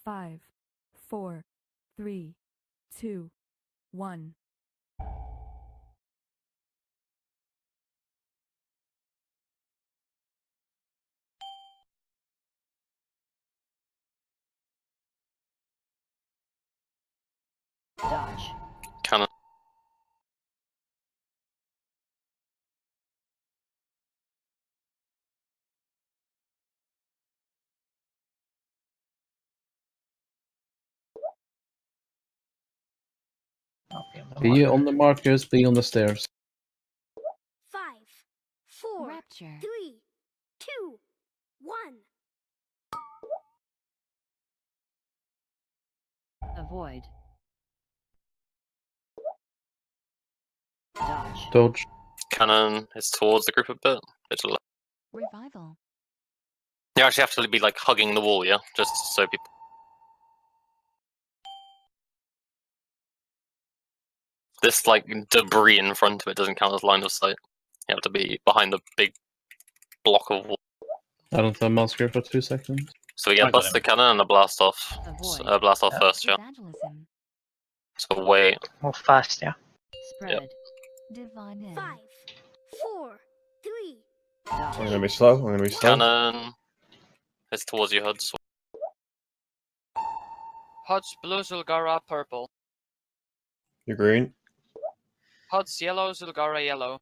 5, 4, 3, 2, 1. Dodge. Cannon. Be on the markers, be on the stairs. 5, 4, Rapture. 3, 2, 1. Avoid. Dodge. Dodge. Cannon is towards the group a bit. It's Revival. you actually have to be like hugging the wall, yeah? Just so people. This like debris in front of it doesn't count as line of sight. You have to be behind the big block of wall. I don't have masker for 2 seconds. So we I get got bust the him. cannon and a blast off. Avoid. Blast off first, yeah. Evangelism. So wait. Move fast, yeah. Spread. Divine in. 5, 4, 3, Dodge. I'm gonna be slow. I'm gonna be slow. Cannon is towards you, Huds. Huds blue, Zulgara purple. You're green. Huds yellow, Zulgara yellow.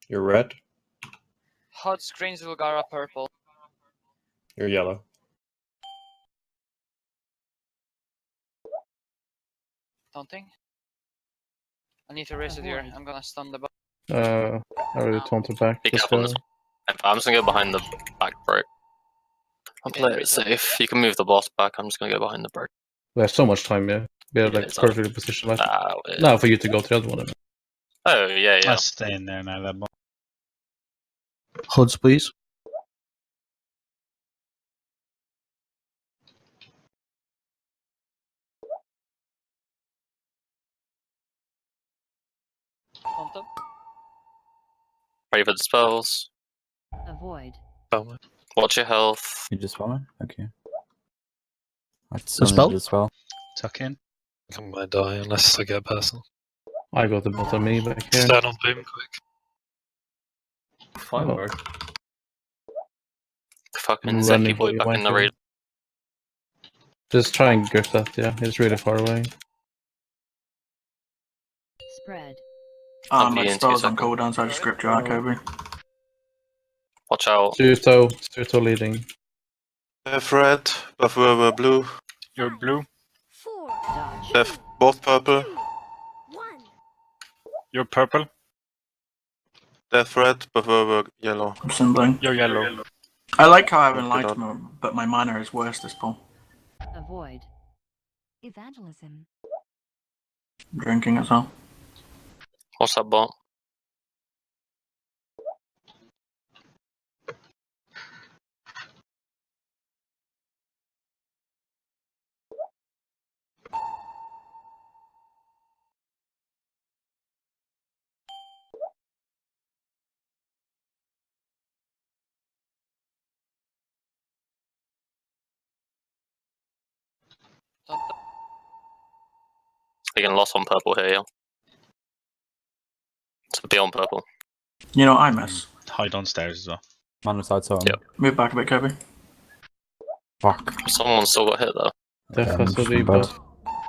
You're red. Huds green, Zulgara purple. You're yellow. Taunting. I need to raise it here. Avoid. I'm gonna stun the bot. I already taunted back. Be This careful on guy. this one. I'm just gonna go behind the back break. I'll play it safe. You can move the boss back. I'm just gonna go behind the break. We have so much time, yeah. We have Yeah, like it's perfectly positioned left. Wait. Now for you to go to the other one. Oh, yeah, yeah. I'll stay in there now, that ball. Huds, please. Taunt them. Ready for the spells. Avoid. Watch your health. You just follow? Okay. That's The spell? as well. Tuck in. I might die unless I get personal. I got the bottom me back here. Stand on boom quick. Fine work. Fucking I'm Zeki running boy for back you, in the Michael. raid. Just try and grip that, yeah. It's really far away. Spread. I'll My be in 2 spell's on seconds. cooldown, so I just gripped you out, Kobe. Watch out. Suto leading. Have red. Buff were blue. You're blue. 4, Dodge. Have both purple. 1. You're purple. Death red. Buff were yellow. I'm symboling. You're yellow. I like how I have Okay, enlightenment, but my mana is worse this pull. Avoid. Evangelism. I'm drinking as well. What's that bot? Taunt them. We getting lost on purple here, yeah. So be on purple. You know, I miss. Hide on stairs as well. Man beside so. Yep. Move back a bit, Kobe. Fuck. Someone still got hit though. Def Yeah, has to I'm be bad. buff.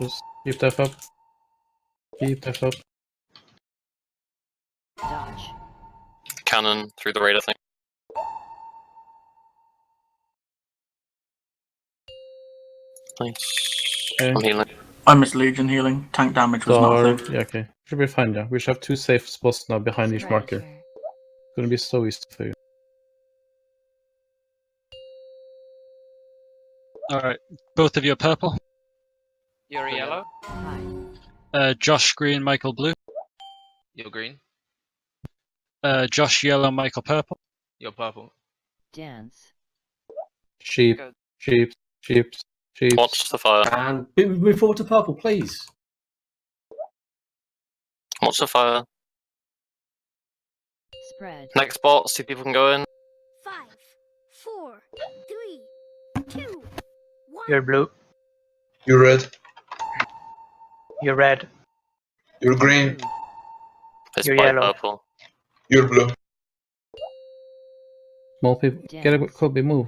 Just keep Def up. Keep Def up. Dodge. Cannon through the raid, I think. Nice. Okay. I'm healing. I missed Legion healing. Tank damage was not a thing. Yeah, okay. Should be fine, yeah. We should have 2 safe spots now behind each marker. Treasure. It's gonna be so easy for you. Alright. Both of you are purple. You're yellow. Hide. Josh green, Michael blue. You're green. Josh yellow, Michael purple. You're purple. Dance. Sheep, Good. sheep, sheep, sheep. Watch the fire. And move forward to purple, please. Watch the fire. Spread. Next bots, 2 people can go in. 5, 4, 3, 2, 1. You're blue. You're red. You're red. You're green. It's You're by yellow. purple. You're blue. More people. Get a Kobe, move.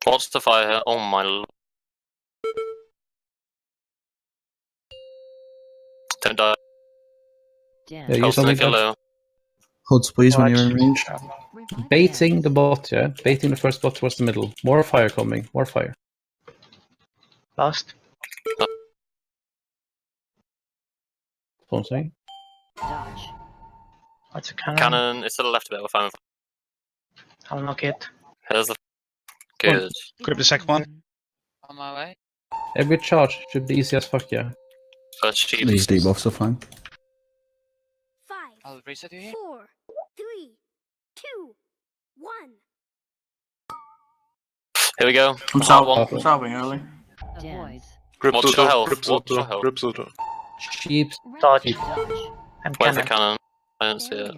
What's the fire here? Oh my lord. Don't die. Yeah, use Coast something Nick yellow. Hoods, please, when Watch. you're in range. Baiting the bot, yeah? Baiting the first bot towards the middle. More fire coming, more fire. Lost. Sponsing. Dodge. What's a cannon? Cannon is to the left a bit. We're fine. I'll knock it. Here's the. Good. Grip the second one. On my way. Every charge should be easy as fuck, yeah. First sheep. These debuffs are fine. 5, I'll reset you here. 4, 3, 2, 1. Here we go. I'm Hard one. salving early. Avoid. Grip Watch your Zuto. health, Grip watch your Zuto. health. Grip Zuto. Sheep. Dodge. Dodge. And Where's the cannon. cannon? I don't see it.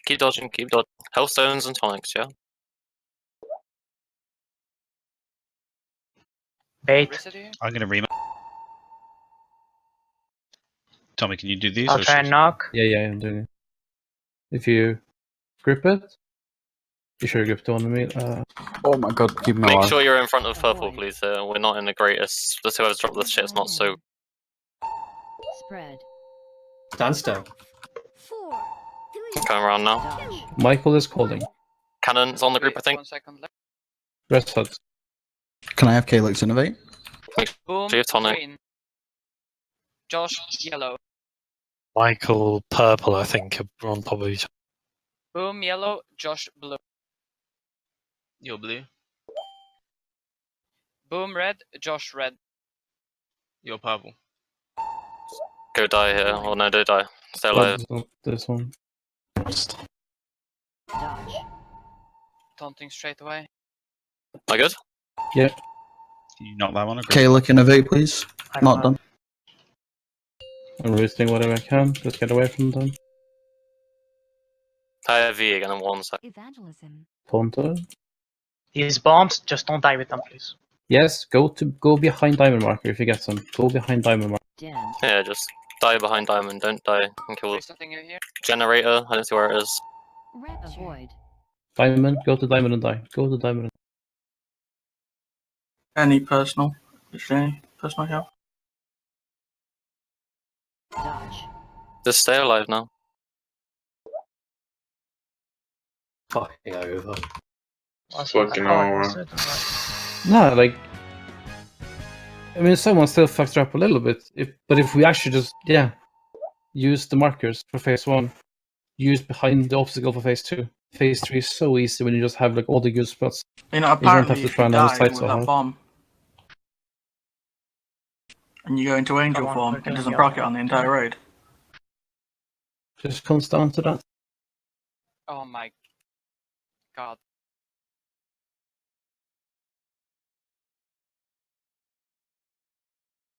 Keep dodging, keep dodging. Health stones and tonics, yeah? Bait. Reset you here. I'm going to remount. Tommy, can you do these? I'll or try should- and knock. Yeah, I'm doing it. If you grip it, you sure grip the one on me. Oh my god, keep him Make alive. sure you're in front of purple, please. We're not in the greatest. Just whoever's dropped this shit's not so. Spread. Stand still. 4, 3, Going around now. Dodge. Michael is calling. Cannon's on the group, I think. 1 second left. Rest HUD. Can I have Calyx innovate? Boom. Do you have tonic? Green. Josh. Yellow. Michael purple, I think, are on top of each other. Boom. Yellow. Josh. Blue. You're blue. Boom. Red. Josh. Red. You're purple. Go die here. Oh no, don't die. Stay alive. This one. Dodge. Taunting straight away. Am I good? Yeah. Can you knock that one? Or grip? Calyx innovate, please. I'm Not done. I'm resisting whatever I can. Just get away from them. I have V again in 1 sec. Evangelism. Ponto. These bombs, just don't die with them, please. Yes, go behind diamond marker if you get some. Go behind diamond marker. Dance. Yeah, just die behind diamond. Don't die and kill the Resetting you here. generator. I don't see where it is. Avoid. Diamond, go to diamond and die. Go to diamond. Any personal? Is there any personal I have? Dodge. Just stay alive now. Fucking over. Fucking over. No, like. I mean, someone still fucked her up a little bit. But if we actually just, use the markers for phase 1, use behind the obstacle for phase 2. Phase 3 is so easy when you just have like all the good spots. You know, don't have apparently to if try you and die underside with so that hard. bomb and you go into angel Come on, form, we're it doing doesn't the proc other it on the one. entire raid. Just comes down to that. Oh my god.